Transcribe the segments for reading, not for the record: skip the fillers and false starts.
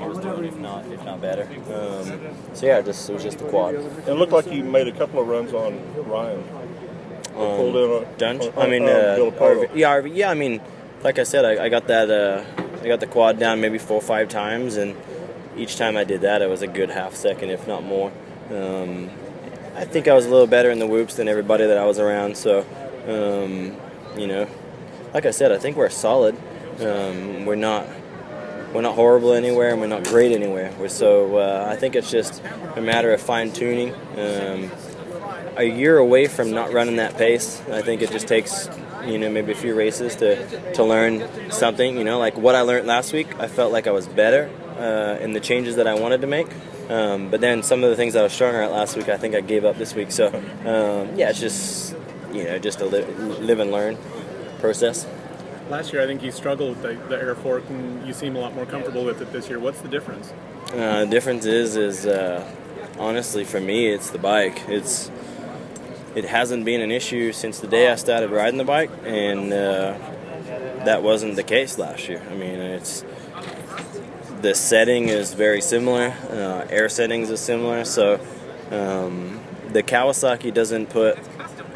if not better. So yeah, it was just the quad. It looked like you made a couple of runs on Ryan. Pulled in yeah. I mean, like I said, I got that. I got the quad down maybe 4 or 5 times, and each time I did that, it was a good half second, if not more. I think I was a little better in the whoops than everybody that I was around. So, like I said, I think we're solid. We're not horrible anywhere, and we're not great anywhere. I think it's just a matter of fine tuning. A year away from not running that pace, I think it just takes maybe a few races to learn something. Like what I learned last week, I felt like I was better in the changes that I wanted to make. But then some of the things that I was stronger at last week, I think I gave up this week. So it's just just a live and learn process. Last year, I think you struggled with the air fork, and you seem a lot more comfortable with it this year. What's the difference? The difference is honestly for me, it's the bike. It hasn't been an issue since the day I started riding the bike, and that wasn't the case last year. I mean, the setting is very similar. Air settings are similar, so the Kawasaki doesn't put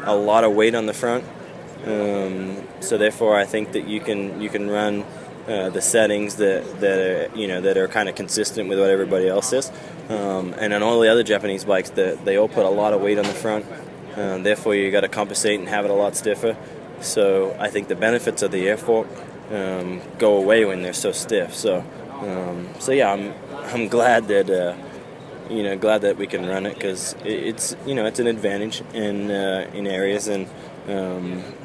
a lot of weight on the front. So therefore, I think that you can run the settings that are kind of consistent with what everybody else is. And on all the other Japanese bikes, they all put a lot of weight on the front. Therefore, you got to compensate and have it a lot stiffer. So I think the benefits of the air fork go away when they're so stiff. So yeah, I'm glad that glad that we can run it, because it's an advantage in areas. And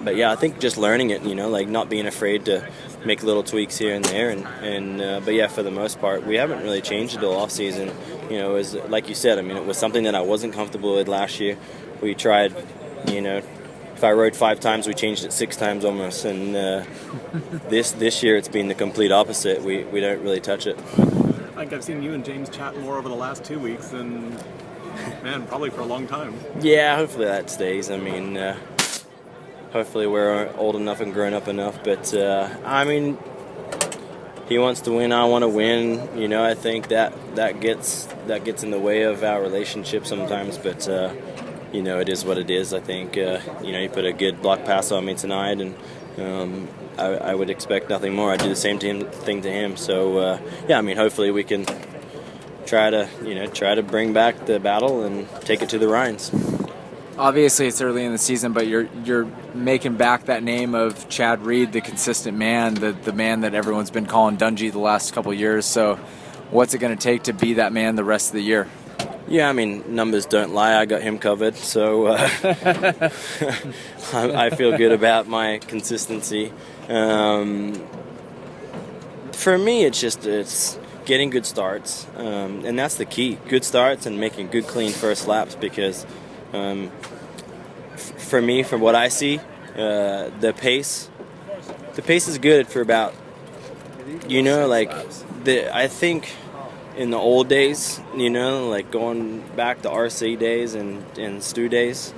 but yeah, I think just learning it, like not being afraid to make little tweaks here and there, and but yeah, for the most part, we haven't really changed it all off season. It was like you said. I mean, it was something that I wasn't comfortable with last year. We tried, if I rode 5 times, we changed it 6 times almost, and this year it's been the complete opposite. We don't really touch it. I think I've seen you and James chat more over the last 2 weeks than, probably for a long time. Yeah, hopefully that stays. I mean, hopefully we're old enough and grown up enough. But I mean, he wants to win, I want to win. I think that gets in the way of our relationship sometimes. But it is what it is. I think he put a good block pass on me tonight, and I would expect nothing more. I'd do the same thing to him. So yeah, I mean, hopefully we can try to bring back the battle and take it to the Ryans. Obviously, it's early in the season, but you're making back that name of Chad Reed, the consistent man, the man that everyone's been calling Dungey the last couple of years. So, what's it going to take to be that man the rest of the year? Yeah, I mean, numbers don't lie. I got him covered, so I feel good about my consistency. For me, it's getting good starts, and that's the key. Good starts and making good, clean first laps, because for me, from what I see, the pace is good for about, I think in the old days, like going back to RC days and Stu days,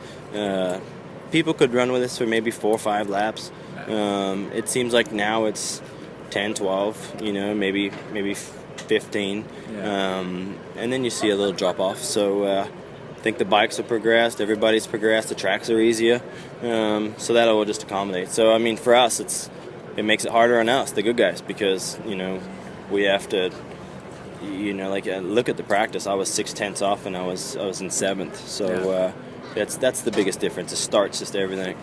people could run with us for maybe 4 or 5 laps. It seems like now it's 10, 12, maybe 15, and then you see a little drop off. So I think the bikes have progressed, everybody's progressed, the tracks are easier, so that will just accommodate. So I mean, for us, it makes it harder on us, the good guys, because we have to. Look at the practice. I was 6/10 off, and I was in 7th. So that's the biggest difference. It starts just everything.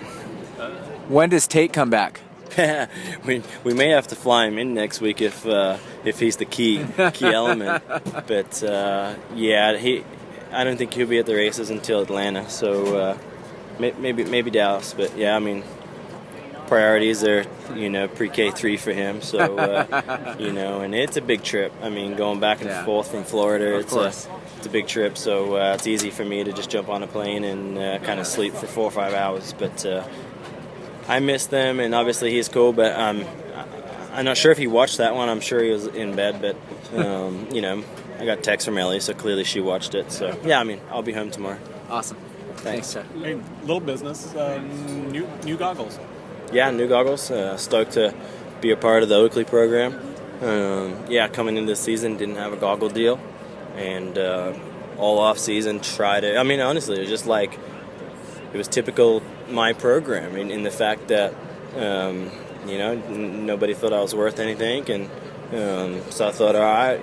When does Tate come back? we may have to fly him in next week if he's the key element. But I don't think he'll be at the races until Atlanta. So maybe Dallas. But yeah, I mean, priorities are pre-K 3 for him. So and it's a big trip. I mean, going back and forth from Florida, it's a big trip. So it's easy for me to just jump on a plane and kind of sleep for 4 or 5 hours. But I miss them, and obviously he's cool. But I'm not sure if he watched that one. I'm sure he was in bed. But I got text from Ellie, so clearly she watched it. So yeah, I mean, I'll be home tomorrow. Awesome. Thanks, Chad. Hey, little business, new goggles. Yeah, new goggles. Stoked to be a part of the Oakley program. Coming into the season, didn't have a goggle deal, and all off season tried it. I mean, honestly, it was just like it was typical my program in the fact that nobody thought I was worth anything, and so I thought, all right,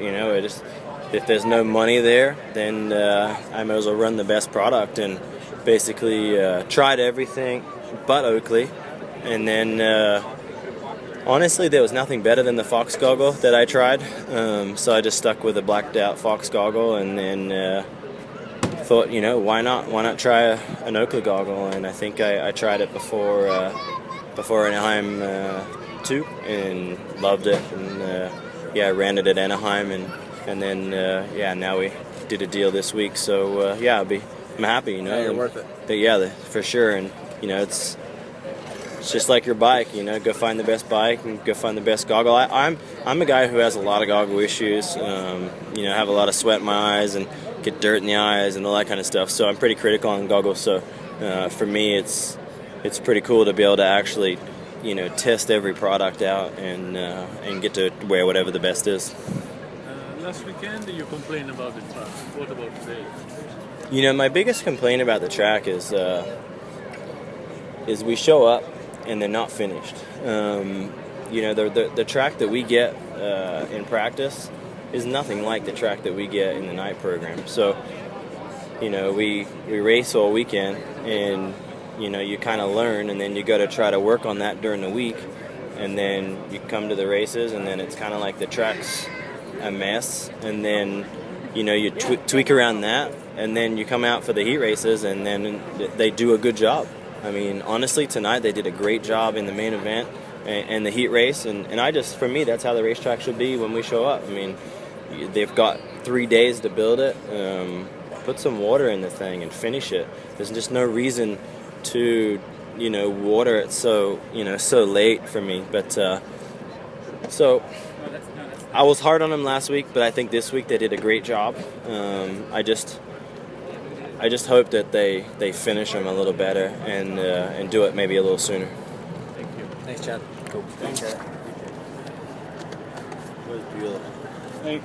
if there's no money there, then I might as well run the best product, and basically tried everything but Oakley, and then honestly there was nothing better than the Fox goggle that I tried, so I just stuck with the blacked out Fox goggle, and then thought, why not try an Oakley goggle, and I think I tried it before Anaheim too, and loved it, and I ran it at Anaheim, and then now we did a deal this week, so I'm happy, you're worth it. For sure, and it's just like your bike, go find the best bike and go find the best goggle. I'm a guy who has a lot of goggle issues, have a lot of sweat in my eyes and get dirt in the eyes and all that kind of stuff, so I'm pretty critical on goggles. So for me it's pretty cool to be able to actually test every product out and get to wear whatever the best is. Last weekend you complained about the track. What about today? My biggest complaint about the track is we show up and they're not finished. The track that we get in practice is nothing like the track that we get in the night program. So, we race all weekend, and you kind of learn, and then you got to try to work on that during the week, and then you come to the races, and then it's kind of like the track's a mess, and then you tweak around that, and then you come out for the heat races, and then they do a good job. I mean, honestly, tonight they did a great job in the main event and the heat race, and for me, that's how the racetrack should be when we show up. I mean, they've got 3 days to build it. Put some water in the thing and finish it. There's just no reason to, water it so late for me. But so I was hard on them last week, but I think this week they did a great job. I just hope that they finish them a little better and do it maybe a little sooner. Thank you. Thanks, Chad. Cool. Thanks. It was beautiful. Hey,